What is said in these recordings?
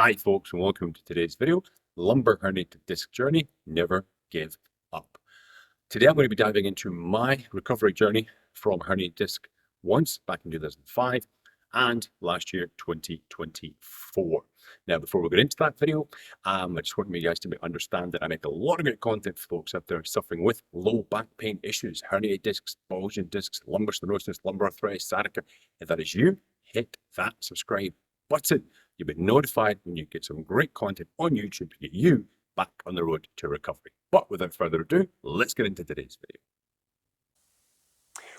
Hi folks, and welcome to today's video, Lumbar Herniated Disc Journey, Never Give Up. Today I'm going to be diving into my recovery journey from herniated disc once back in 2005 and last year 2024. Now before we get into that video, I just want you guys to understand that I make a lot of great content for folks out there suffering with low back pain issues, herniated discs, bulging discs, lumbar stenosis, lumbar arthritis, sciatica. If that is you, hit that subscribe button. You'll be notified when you get some great content on YouTube to get you back on the road to recovery. But without further ado, let's get into today's video.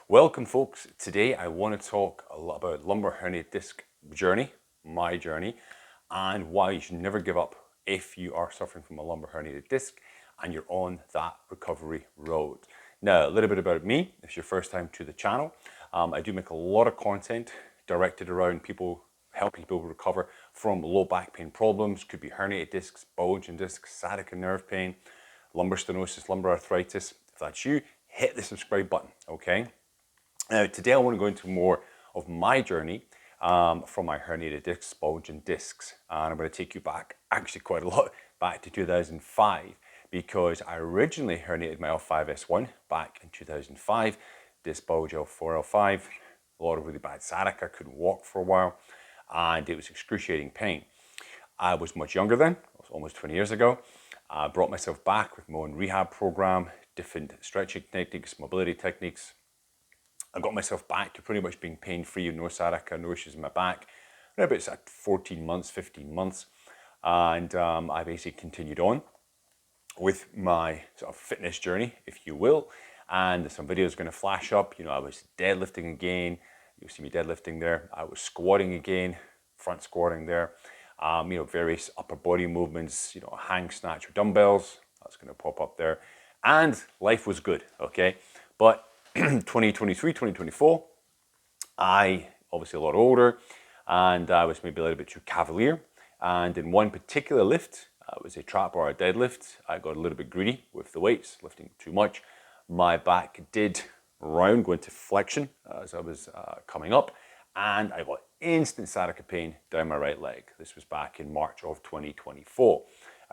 Welcome folks. Today I want to talk a lot about lumbar herniated disc journey, my journey, and why you should never give up if you are suffering from a lumbar herniated disc and you're on that recovery road. Now, a little bit about me, if it's your first time to the channel. I do make a lot of content directed around helping people recover from low back pain problems. Could be herniated discs, bulging discs, sciatica nerve pain, lumbar stenosis, lumbar arthritis. If that's you, hit the subscribe button, okay? Now, today I want to go into more of my journey from my herniated discs, bulging discs. And I'm going to take you back, actually quite a lot, back to 2005, because I originally herniated my L5-S1 back in 2005, disc bulge L4, L5, a lot of really bad sciatica, couldn't walk for a while, and it was excruciating pain. I was much younger then, it was almost 20 years ago. I brought myself back with my own rehab program, different stretching techniques, mobility techniques. I got myself back to pretty much being pain-free, no sciatica, no issues in my back, around about 14 months, 15 months. And I basically continued on with my sort of fitness journey, if you will. And some videos are going to flash up. You know, I was deadlifting again. You'll see me deadlifting there. I was squatting again, front squatting there. Various upper body movements, hang snatch with dumbbells. That's going to pop up there. And life was good, okay? But 2023, 2024, I obviously a lot older, and I was maybe a little bit too cavalier. And in one particular lift, it was a trap bar, a deadlift, I got a little bit greedy with the weights, lifting too much. My back did round, go into flexion as I was coming up, and I got instant sciatica pain down my right leg. This was back in March of 2024.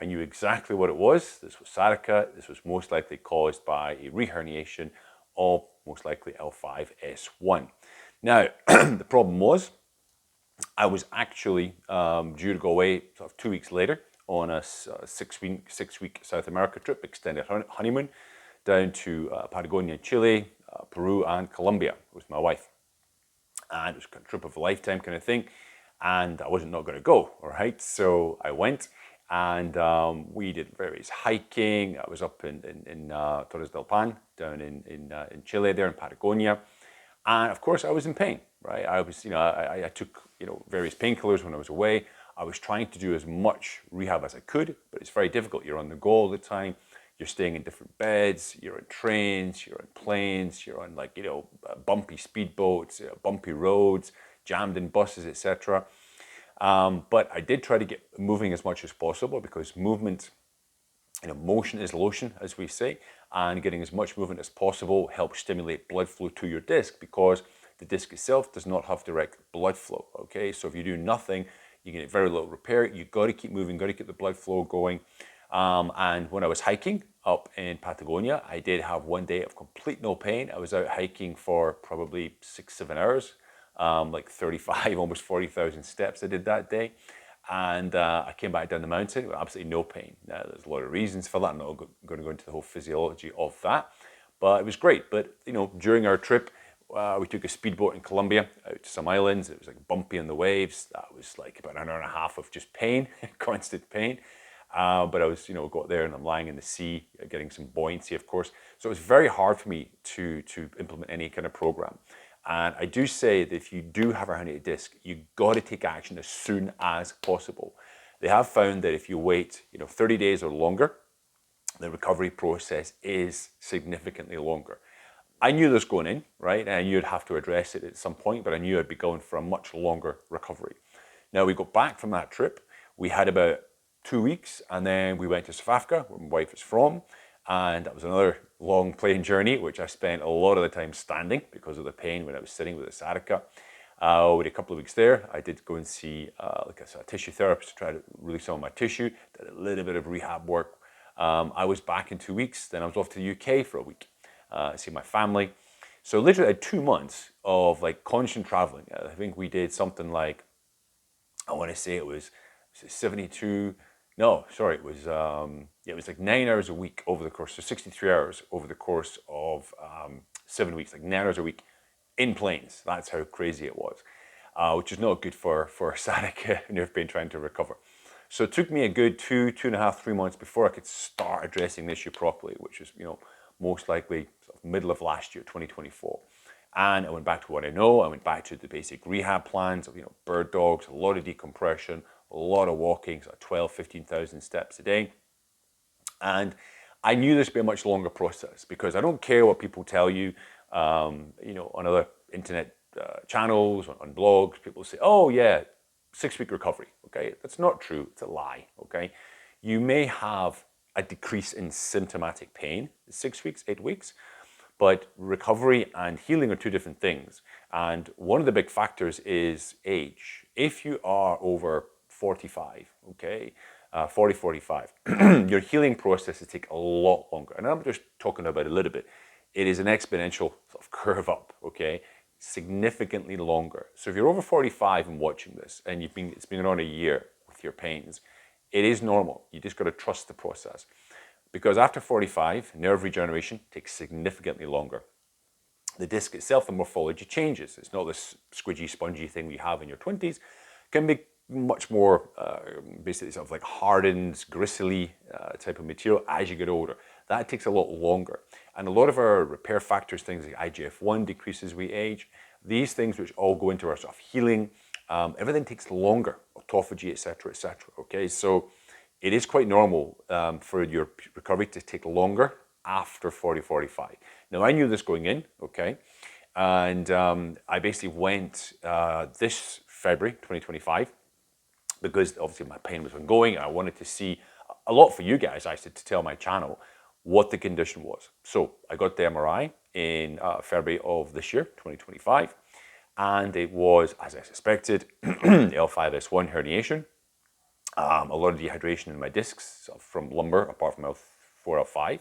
I knew exactly what it was. This was sciatica. This was most likely caused by a reherniation of most likely L5-S1. Now, the problem was I was actually due to go away sort of 2 weeks later on a six-week South America trip, extended honeymoon, down to Patagonia, Chile, Peru, and Colombia with my wife. And it was a trip of a lifetime kind of thing, and I wasn't not going to go, all right? So I went, and we did various hiking. I was up in Torres del Paine, down in Chile there in Patagonia. And of course I was in pain, right? I was, I took, various painkillers when I was away. I was trying to do as much rehab as I could, but it's very difficult. You're on the go all the time. You're staying in different beds, you're on trains, you're on planes, you're on bumpy speedboats, bumpy roads, jammed in buses, etc. But I did try to get moving as much as possible, because movement, motion is lotion, as we say, and getting as much movement as possible helps stimulate blood flow to your disc, because the disc itself does not have direct blood flow, okay? So if you do nothing, you get very little repair. You've got to keep moving, got to keep the blood flow going. And when I was hiking up in Patagonia, I did have one day of complete no pain. I was out hiking for probably 6-7 hours, like 35, almost 40,000 steps I did that day. And I came back down the mountain with absolutely no pain. Now, there's a lot of reasons for that. I'm not going to go into the whole physiology of that, but it was great. But, during our trip, we took a speedboat in Colombia out to some islands. It was like bumpy on the waves. That was like about an hour and a half of just pain, constant pain. But I was, got there and I'm lying in the sea, getting some buoyancy, of course. So it was very hard for me to implement any kind of program. And I do say that if you do have a herniated disc, you got to take action as soon as possible. They have found that if you wait, 30 days or longer, the recovery process is significantly longer. I knew this going in, right? And I knew I'd have to address it at some point, but I knew I'd be going for a much longer recovery. Now, we got back from that trip. We had about 2 weeks, and then we went to South Africa, where my wife is from, and that was another long plane journey, which I spent a lot of the time standing because of the pain when I was sitting with the sciatica. We had a couple of weeks there. I did go and see like a tissue therapist to try to release some of my tissue. Did a little bit of rehab work. I was back in 2 weeks. Then I was off to the UK for a week, see my family. So literally I had 2 months of like constant traveling. I think we did something like, I want to say it was 72. No, sorry, it was like 9 hours a week over the course, so 63 hours over the course of 7 weeks, like 9 hours a week in planes. That's how crazy it was, which is not good for sciatica nerve pain trying to recover. So it took me a good 2.5, 3 months before I could start addressing the issue properly, which is, most likely sort of middle of last year, 2024. And I went back to what I know. I went back to the basic rehab plans of, bird dogs, a lot of decompression, a lot of walking, so 12, 15,000 steps a day. And I knew this would be a much longer process because I don't care what people tell you, on other internet channels, on blogs. People say, oh yeah, 6-week recovery. Okay, that's not true. It's a lie. Okay, you may have a decrease in symptomatic pain, 6 weeks, 8 weeks, but recovery and healing are two different things. And one of the big factors is age. If you are over 45, okay, 40, 45, your healing processes take a lot longer. And I'm just talking about a little bit. It is an exponential sort of curve up, okay, significantly longer. So if you're over 45 and watching this, and it's been on a year with your pains, it is normal. You just got to trust the process. Because after 45, nerve regeneration takes significantly longer. The disc itself, the morphology changes. It's not this squidgy, spongy thing we have in your 20s. It can be much more basically sort of like hardened, gristly type of material as you get older. That takes a lot longer. And a lot of our repair factors, things like IGF-1 decreases we age. These things which all go into our sort of healing, everything takes longer, autophagy, etc., etc. Okay, so it is quite normal for your recovery to take longer after 40, 45. Now, I knew this going in, okay? And I basically went this February 2025 because obviously my pain was ongoing and I wanted to see a lot for you guys, actually, to tell my channel what the condition was. So I got the MRI in February of this year, 2025, and it was, as I suspected, L5S1 herniation. A lot of dehydration in my discs from lumbar, apart from L4,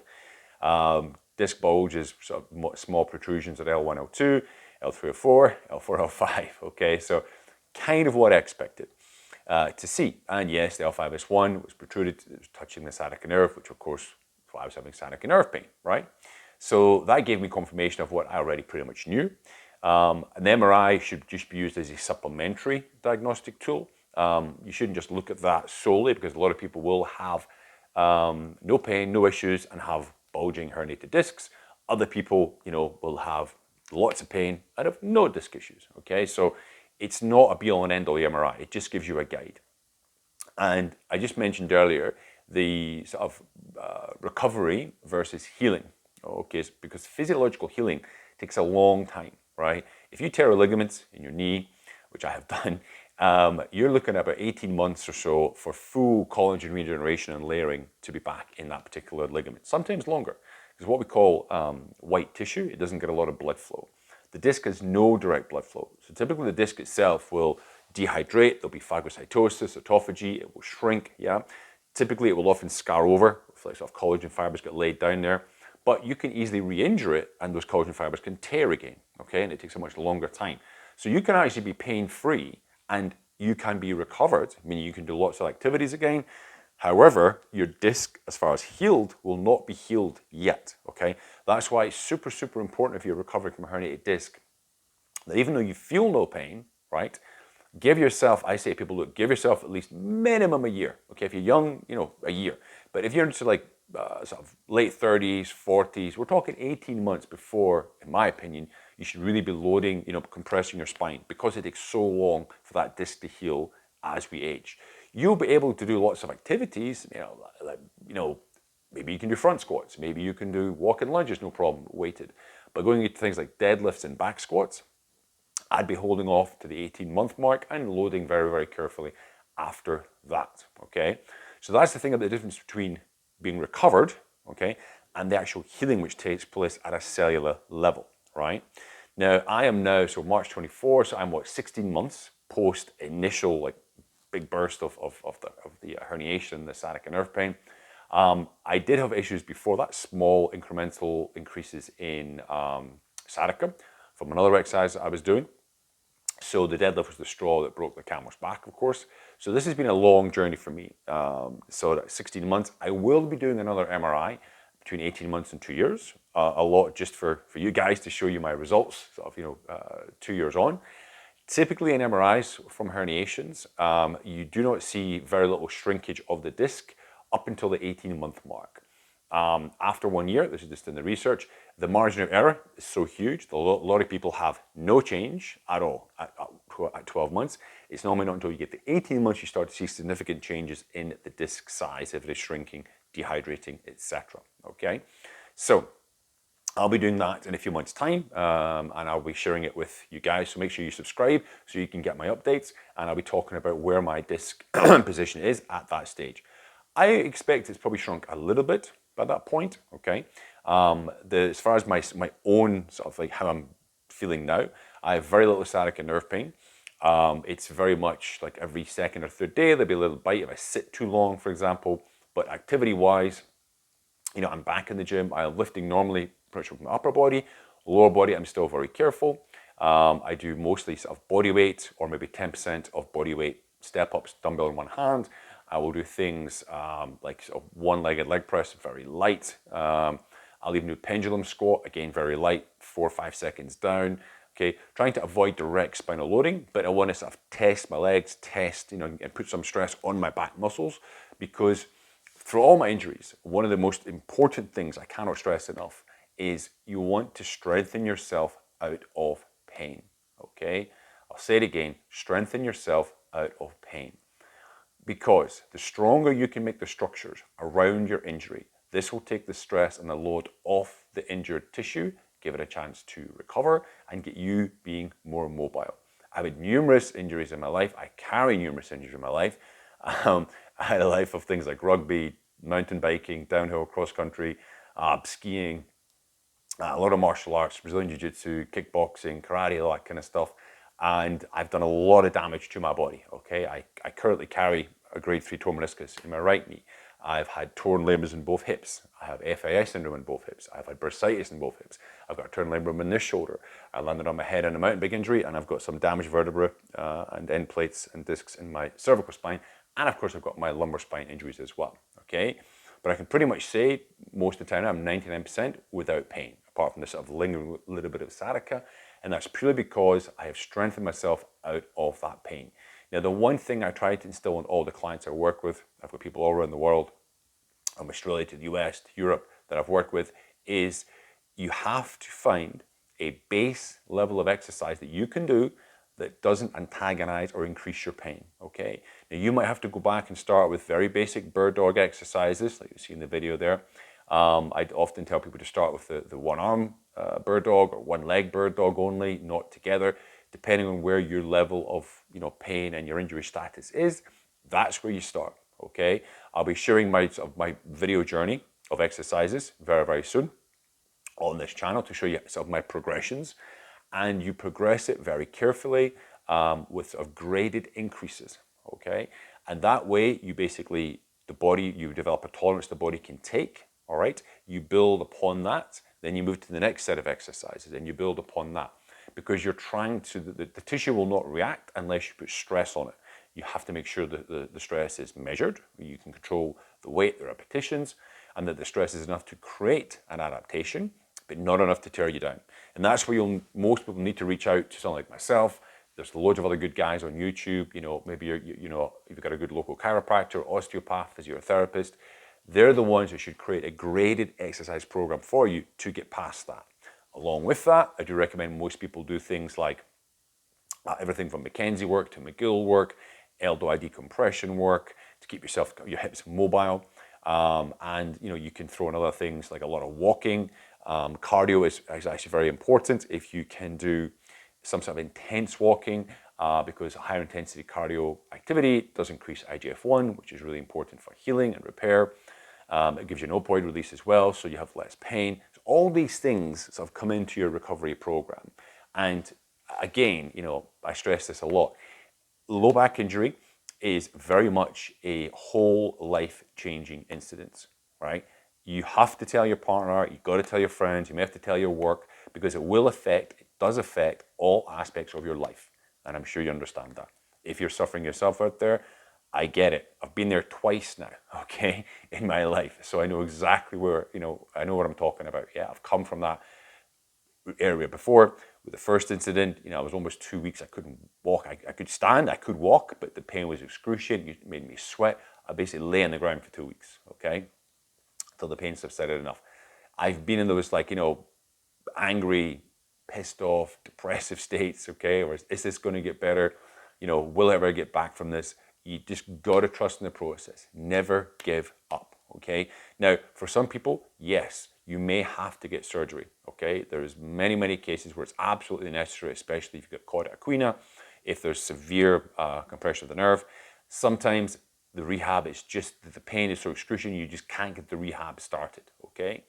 L5. Disc bulge is sort of small protrusions at L1, L2, L3, L4, L4, L5. Okay, so kind of what I expected to see. And yes, the L5S1 was protruded, it was touching the sciatica nerve, which of course is why I was having sciatica nerve pain, right? So that gave me confirmation of what I already pretty much knew. An MRI should just be used as a supplementary diagnostic tool. You shouldn't just look at that solely because a lot of people will have no pain, no issues, and have bulging herniated discs. Other people, will have lots of pain and have no disc issues. Okay, so it's not a be-all and end-all MRI. It just gives you a guide. And I just mentioned earlier the sort of recovery versus healing. Okay, because physiological healing takes a long time, right? If you tear a ligament in your knee, which I have done, you're looking at about 18 months or so for full collagen regeneration and layering to be back in that particular ligament, sometimes longer. Because what we call white tissue, it doesn't get a lot of blood flow. The disc has no direct blood flow. So typically the disc itself will dehydrate, there'll be phagocytosis, autophagy, it will shrink, yeah. Typically it will often scar over, like sort of collagen fibers get laid down there, but you can easily re-injure it and those collagen fibers can tear again, okay, and it takes a much longer time. So you can actually be pain-free and you can be recovered, meaning you can do lots of activities again. However, your disc, as far as healed, will not be healed yet, okay? That's why it's super, super important if you're recovering from a herniated disc, that even though you feel no pain, right, give yourself, I say to people, look, give yourself at least minimum a year, okay? If you're young, a year. But if you're into like sort of late 30s, 40s, we're talking 18 months before, in my opinion, you should really be loading, compressing your spine because it takes so long for that disc to heal as we age. You'll be able to do lots of activities, maybe you can do front squats, maybe you can do walking lunges, no problem, weighted. But going into things like deadlifts and back squats, I'd be holding off to the 18-month mark and loading very, very carefully after that, okay? So that's the thing of the difference between being recovered, okay, and the actual healing which takes place at a cellular level, right? Now, I am now, so March 24, so I'm what, 16 months post initial like big burst of the herniation, the sciatica nerve pain. I did have issues before that, small incremental increases in sciatica from another exercise I was doing. So the deadlift was the straw that broke the camel's back, of course. So this has been a long journey for me. So 16 months. I will be doing another MRI between 18 months and 2 years. A lot just for you guys to show you my results, sort of, 2 years on. Typically in MRIs from herniations, you do not see very little shrinkage of the disc up until the 18-month mark. After 1 year, this is just in the research, the margin of error is so huge that a lot of people have no change at all at 12 months. It's normally not until you get to 18 months you start to see significant changes in the disc size, if it is shrinking, dehydrating, etc. Okay, so I'll be doing that in a few months' time, and I'll be sharing it with you guys. So make sure you subscribe so you can get my updates, and I'll be talking about where my disc position is at that stage. I expect it's probably shrunk a little bit by that point, okay? As far as my own sort of like how I'm feeling now, I have very little sciatica nerve pain. It's very much like every second or third day, there'll be a little bite if I sit too long, for example. But activity-wise, you know, I'm back in the gym. I'm lifting normally pretty much with my upper body. Lower body, I'm still very careful. I do mostly sort of body weight or maybe 10% of body weight step-ups, dumbbell in one hand. I will do things like sort of one-legged leg press, very light. I'll even do pendulum squat, again, very light, 4 or 5 seconds down. Okay, trying to avoid direct spinal loading, but I want to sort of test my legs, you know, and put some stress on my back muscles, because through all my injuries, one of the most important things I cannot stress enough is you want to strengthen yourself out of pain, okay? I'll say it again, strengthen yourself out of pain. Because the stronger you can make the structures around your injury, this will take the stress and the load off the injured tissue, give it a chance to recover, and get you being more mobile. I've had numerous injuries in my life. I carry numerous injuries in my life. I had a life of things like rugby, mountain biking, downhill, cross country, skiing, a lot of martial arts, Brazilian Jiu-Jitsu, kickboxing, karate, all that kind of stuff. And I've done a lot of damage to my body, okay? I currently carry a grade 3 torn meniscus in my right knee. I've had torn limbs in both hips. I have FAS syndrome in both hips. I've had bursitis in both hips. I've got a torn labrum in this shoulder. I landed on my head on a mountain bike injury, and I've got some damaged vertebrae and end plates and discs in my cervical spine. And of course, I've got my lumbar spine injuries as well, okay? But I can pretty much say most of the time I'm 99% without pain, apart from this sort of lingering little bit of sciatica. And that's purely because I have strengthened myself out of that pain. Now, the one thing I try to instill in all the clients I work with, I've got people all around the world, from Australia to the US to Europe that I've worked with, is you have to find a base level of exercise that you can do that doesn't antagonize or increase your pain, okay? Now, you might have to go back and start with very basic bird dog exercises, like you see in the video there. I'd often tell people to start with the one arm bird dog or one leg bird dog only, not together, depending on where your level of pain and your injury status is. That's where you start, okay? I'll be sharing my video journey of exercises very, very soon on this channel to show you sort of my progressions, and you progress it very carefully with sort of graded increases, okay? And that way you basically, you develop a tolerance the body can take, all right? You build upon that, then you move to the next set of exercises and you build upon that, because you're trying to, the tissue will not react unless you put stress on it. You have to make sure that the stress is measured, you can control the weight, the repetitions, and that the stress is enough to create an adaptation, but not enough to tear you down. And that's where most people need to reach out to someone like myself. There's loads of other good guys on YouTube. Maybe you've got a good local chiropractor, osteopath, physiotherapist. They're the ones who should create a graded exercise program for you to get past that. Along with that, I do recommend most people do things like everything from McKenzie work to McGill work, elbow decompression work to keep your hips mobile. And you can throw in other things like a lot of walking. Cardio is actually very important if you can do some sort of intense walking, because higher intensity cardio activity does increase IGF-1, which is really important for healing and repair. It gives you an opioid release as well, so you have less pain. So all these things sort of come into your recovery program. And again, I stress this a lot. Low back injury is very much a whole life changing incident, right? You have to tell your partner, you've got to tell your friends, you may have to tell your work, because it does affect all aspects of your life. And I'm sure you understand that. If you're suffering yourself out there, I get it. I've been there twice now, okay, in my life. So I know exactly where, I know what I'm talking about. Yeah, I've come from that area before. With the first incident, I was almost 2 weeks. I couldn't walk. I could stand, I could walk, but the pain was excruciating. It made me sweat. I basically lay on the ground for 2 weeks, okay, till the pain subsided enough. I've been in those angry, pissed off, depressive states, okay, or is this going to get better? Will I ever get back from this? You just got to trust in the process. Never give up, okay? Now, for some people, yes, you may have to get surgery, okay? There's many, many cases where it's absolutely necessary, especially if you've got cauda equina, if there's severe compression of the nerve. Sometimes the rehab is just that the pain is so excruciating, you just can't get the rehab started, okay?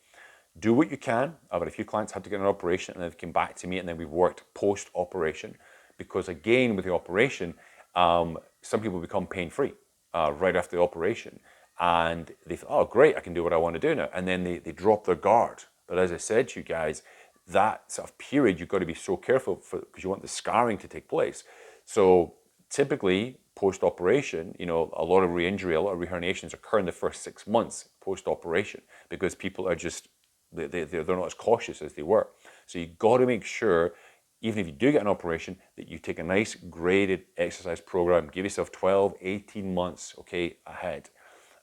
Do what you can. I've had a few clients had to get an operation and they've come back to me, and then we've worked post-operation, because again, with the operation, some people become pain-free right after the operation, and they thought, oh great, I can do what I want to do now, and then they drop their guard. But as I said to you guys, that sort of period you've got to be so careful for, because you want the scarring to take place. So typically post-operation, a lot of re-injury, a lot of reherniations occur in the first 6 months post-operation, because people are just they're not as cautious as they were. So you got to make sure, even if you do get an operation, that you take a nice graded exercise program, give yourself 12, 18 months, okay, ahead.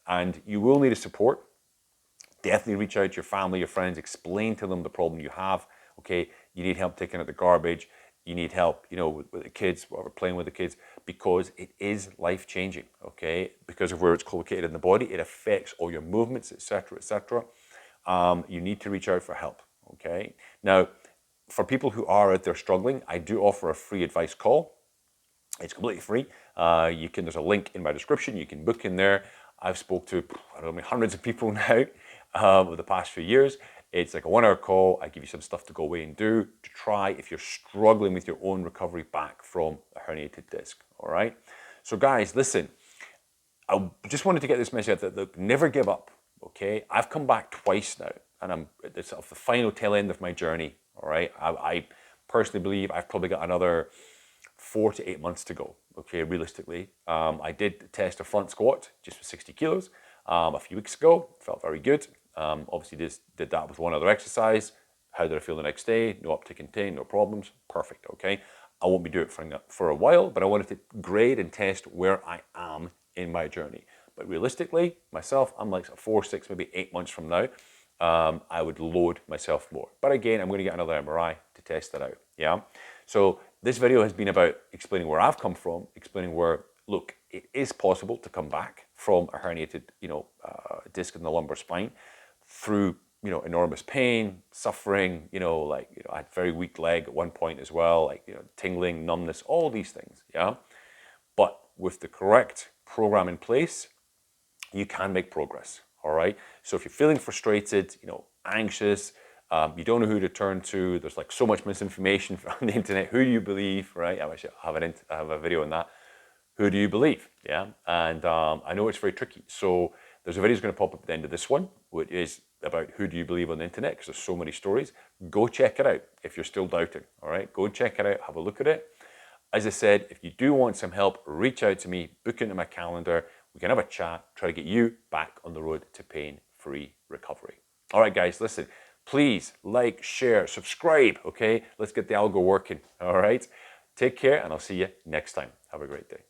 And you will need a support. Definitely reach out to your family, your friends, explain to them the problem you have, okay? You need help taking out the garbage. You need help, with the kids, while we're playing with the kids, because it is life-changing, okay? Because of where it's located in the body, it affects all your movements, etc., etc. You need to reach out for help, okay? Now, for people who are out there struggling, I do offer a free advice call. It's completely free. There's a link in my description. You can book in there. I've spoke to, I don't know, hundreds of people now over the past few years. It's like a 1 hour call. I give you some stuff to go away and do to try if you're struggling with your own recovery back from a herniated disc, all right? So guys, listen, I just wanted to get this message out that, look, never give up, okay? I've come back twice now, and I'm at the final tail end of my journey, all right? I personally believe I've probably got another 4 to 8 months to go, okay, realistically. I did test a front squat just with 60 kilos a few weeks ago. Felt very good. Obviously did that with one other exercise. How did I feel the next day? No uptick in pain, no problems. Perfect, okay? I won't be doing it for a while, but I wanted to grade and test where I am in my journey. But realistically, myself, I'm like 4, 6, maybe 8 months from now, I would load myself more. But again, I'm going to get another MRI to test that out, yeah? So this video has been about explaining where I've come from, explaining where, look, it is possible to come back from a herniated, disc in the lumbar spine through, enormous pain, suffering, I had very weak leg at one point as well, tingling, numbness, all these things, yeah? But with the correct program in place, you can make progress, all right? So if you're feeling frustrated, anxious, you don't know who to turn to, there's so much misinformation on the internet, who do you believe, right? I actually have a video on that. Who do you believe, yeah? And I know it's very tricky. So there's a video that's going to pop up at the end of this one, which is about who do you believe on the internet, because there's so many stories. Go check it out if you're still doubting, all right? Go check it out, have a look at it. As I said, if you do want some help, reach out to me, book into my calendar. We can have a chat, try to get you back on the road to pain-free recovery. All right, guys, listen, please like, share, subscribe, okay? Let's get the algo working, all right? Take care, and I'll see you next time. Have a great day.